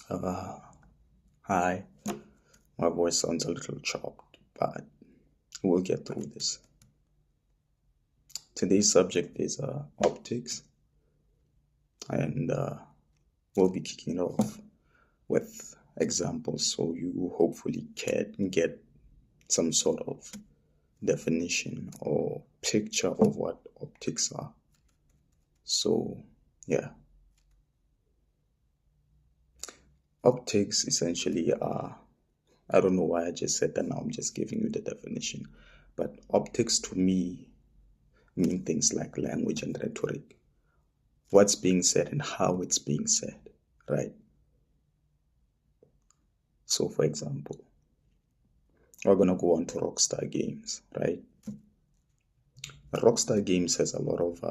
Uh, Hi, my voice sounds a little chopped, but we'll get through this. Today's subject is optics, and we'll be kicking it off with examples so you hopefully can get some sort of definition or picture of what optics are. So, yeah, optics essentially are, I don't know why I just said that now, I'm just giving you the definition. But optics to me mean things like language and rhetoric, what's being said and how it's being said, right? So, for example, we're going to go on to Rockstar Games, right? Rockstar Games has a lot of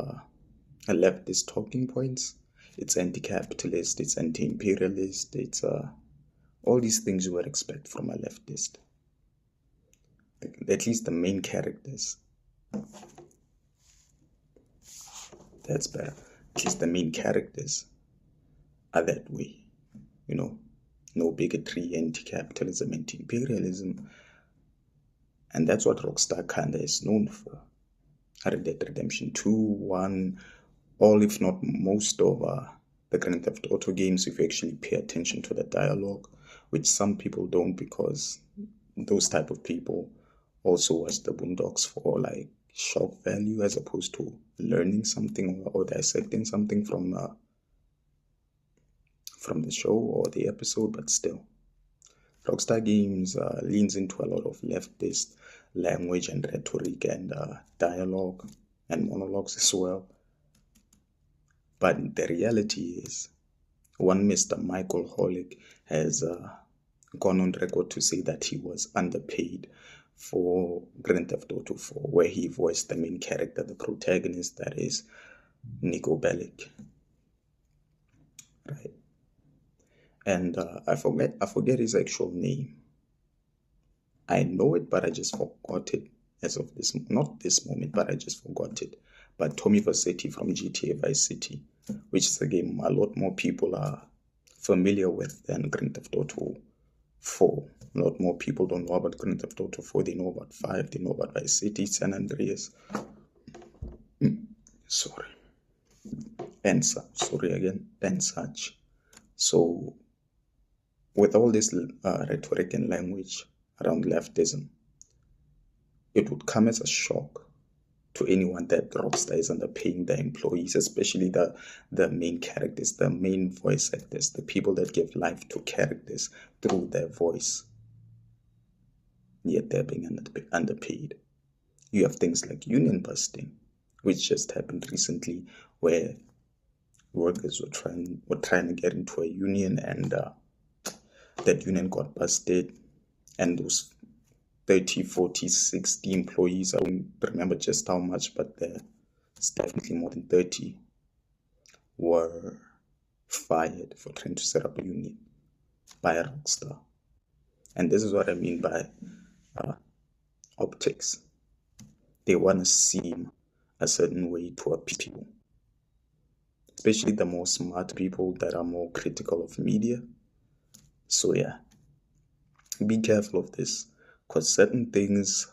leftist talking points. It's anti capitalist, it's anti imperialist, it's all these things you would expect from a leftist. At least the main characters. That's better. At least the main characters are that way. You know, no bigotry, anti-capitalism, anti-imperialism. And that's what Rockstar kinda is known for. Red Dead Redemption 2, 1, all if not most of the Grand Theft Auto games, if you actually pay attention to the dialogue, which some people don't because those type of people also watch the Boondocks for like shock value as opposed to learning something or dissecting something from the show or the episode, but still. Rockstar Games leans into a lot of leftist language and rhetoric and dialogue and monologues as well. But the reality is, one Mr. Michael Holick has gone on record to say that he was underpaid for Grand Theft Auto 4, where he voiced the main character, the protagonist, that is Nico Bellic. Right. And I forget his actual name. I know it, but I just forgot it as of this, not this moment, but I just forgot it. But Tommy Vercetti from GTA Vice City, which is a game a lot more people are familiar with than Grand Theft Auto 4. A lot more people don't know about Grand Theft Auto 4. They know about 5. They know about Vice City, San Andreas. Sorry. And sorry again. And such. So, with all this rhetoric and language around leftism, it would come as a shock to anyone that Rockstar is underpaying their employees, especially the main characters, the main voice actors, the people that give life to characters through their voice. Yet they're being underpaid. You have things like union busting, which just happened recently, where workers were trying to get into a union, and that union got busted, and those 30, 40, 60 employees, I don't remember just how much, but it's definitely more than 30, were fired for trying to set up a union by a Rockstar. And this is what I mean by optics. They want to seem a certain way to appease people, especially the more smart people that are more critical of media. So yeah, be careful of this, because certain things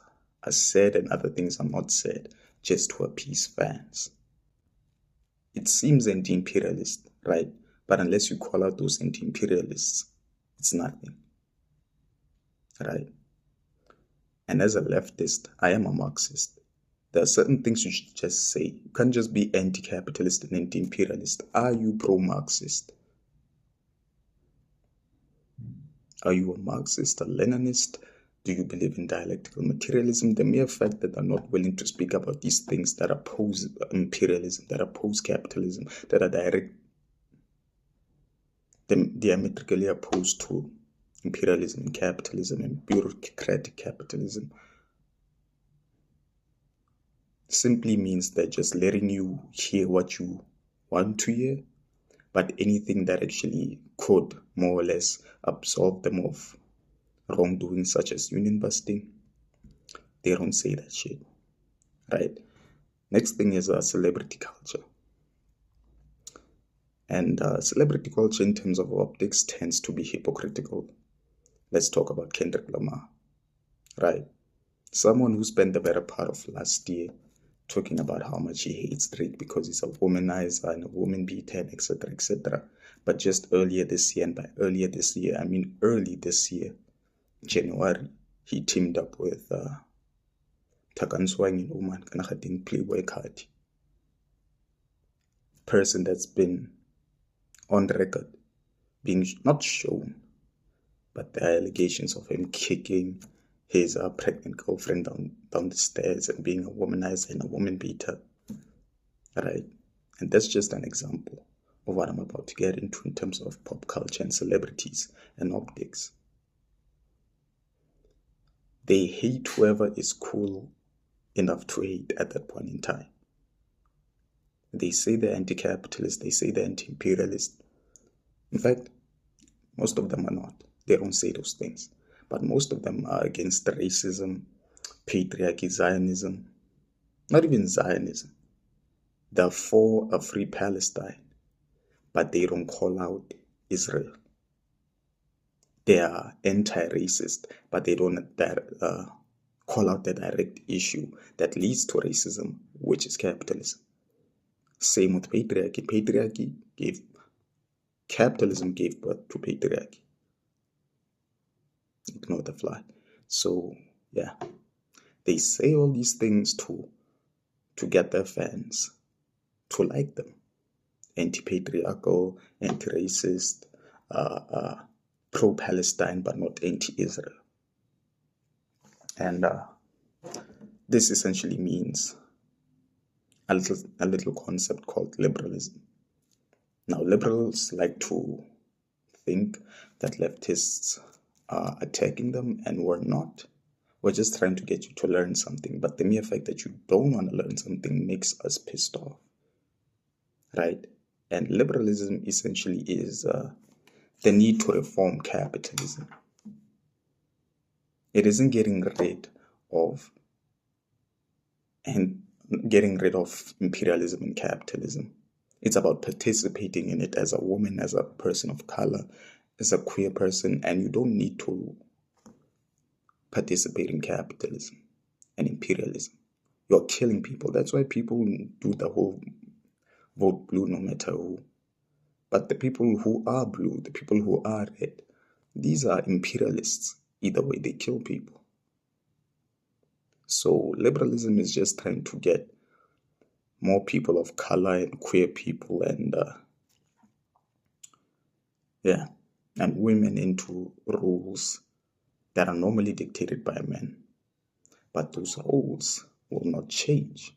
are said and other things are not said just to appease fans. It seems anti-imperialist, right? But unless you call out those anti-imperialists, it's nothing, right? And as a leftist, I am a Marxist. There are certain things you should just say. You can't just be anti-capitalist and anti-imperialist. Are you pro-Marxist? Are you a Marxist, a Leninist? Do you believe in dialectical materialism? The mere fact that they're not willing to speak about these things that oppose imperialism, that oppose capitalism, that are diametrically opposed to imperialism and capitalism and bureaucratic capitalism, simply means they're just letting you hear what you want to hear, but anything that actually could more or less absolve them of wrongdoing such as union busting, they don't say that shit, right? Next thing is celebrity culture. And celebrity culture in terms of optics tends to be hypocritical. Let's talk about Kendrick Lamar, right? Someone who spent the better part of last year talking about how much he hates Drake because he's a womanizer and a woman beater, and etc., etc. But just earlier this year, and by earlier this year, I mean early this year, January, he teamed up with Takanswang Oman Kanahadin Playboy card. Person that's been on record being not shown, but there are allegations of him kicking his pregnant girlfriend down the stairs and being a womanizer and a woman beater, right? And that's just an example of what I'm about to get into in terms of pop culture and celebrities and optics. They hate whoever is cool enough to hate at that point in time. They say they're anti-capitalist, they say they're anti-imperialist. In fact, most of them are not. They don't say those things. But most of them are against racism, patriarchy, Zionism, not even Zionism. They're for a free Palestine, but they don't call out Israel. They are anti-racist, but they don't call out the direct issue that leads to racism, which is capitalism. Same with patriarchy. Capitalism gave birth to patriarchy. Ignore the fly. So yeah, they say all these things to get their fans to like them. Anti-patriarchal, anti-racist, pro-Palestine, but not anti-Israel. And this essentially means a little concept called liberalism. Now, liberals like to think that leftists are attacking them, and we're not. We're just trying to get you to learn something. But the mere fact that you don't want to learn something makes us pissed off, right? And liberalism essentially is the need to reform capitalism. It isn't getting rid of imperialism and capitalism. It's about participating in it as a woman, as a person of color, as a queer person, and you don't need to participate in capitalism and imperialism. You're killing people. That's why people do the whole vote blue no matter who. But the people who are blue, the people who are red, these are imperialists. Either way, they kill people. So liberalism is just trying to get more people of color and queer people and women into roles that are normally dictated by men. But those roles will not change.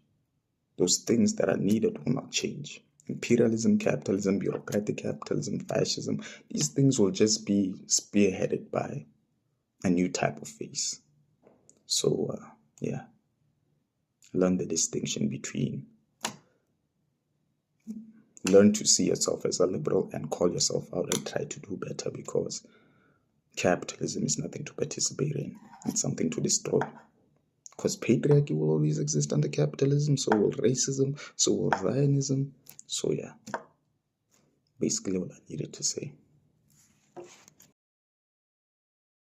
Those things that are needed will not change. Imperialism, capitalism, bureaucratic capitalism, fascism, these things will just be spearheaded by a new type of face. So, learn the distinction between learn to see yourself as a liberal and call yourself out and try to do better, because capitalism is nothing to participate in. It's something to destroy. Because patriarchy will always exist under capitalism, so will racism, so will Zionism. So yeah, basically what I needed to say.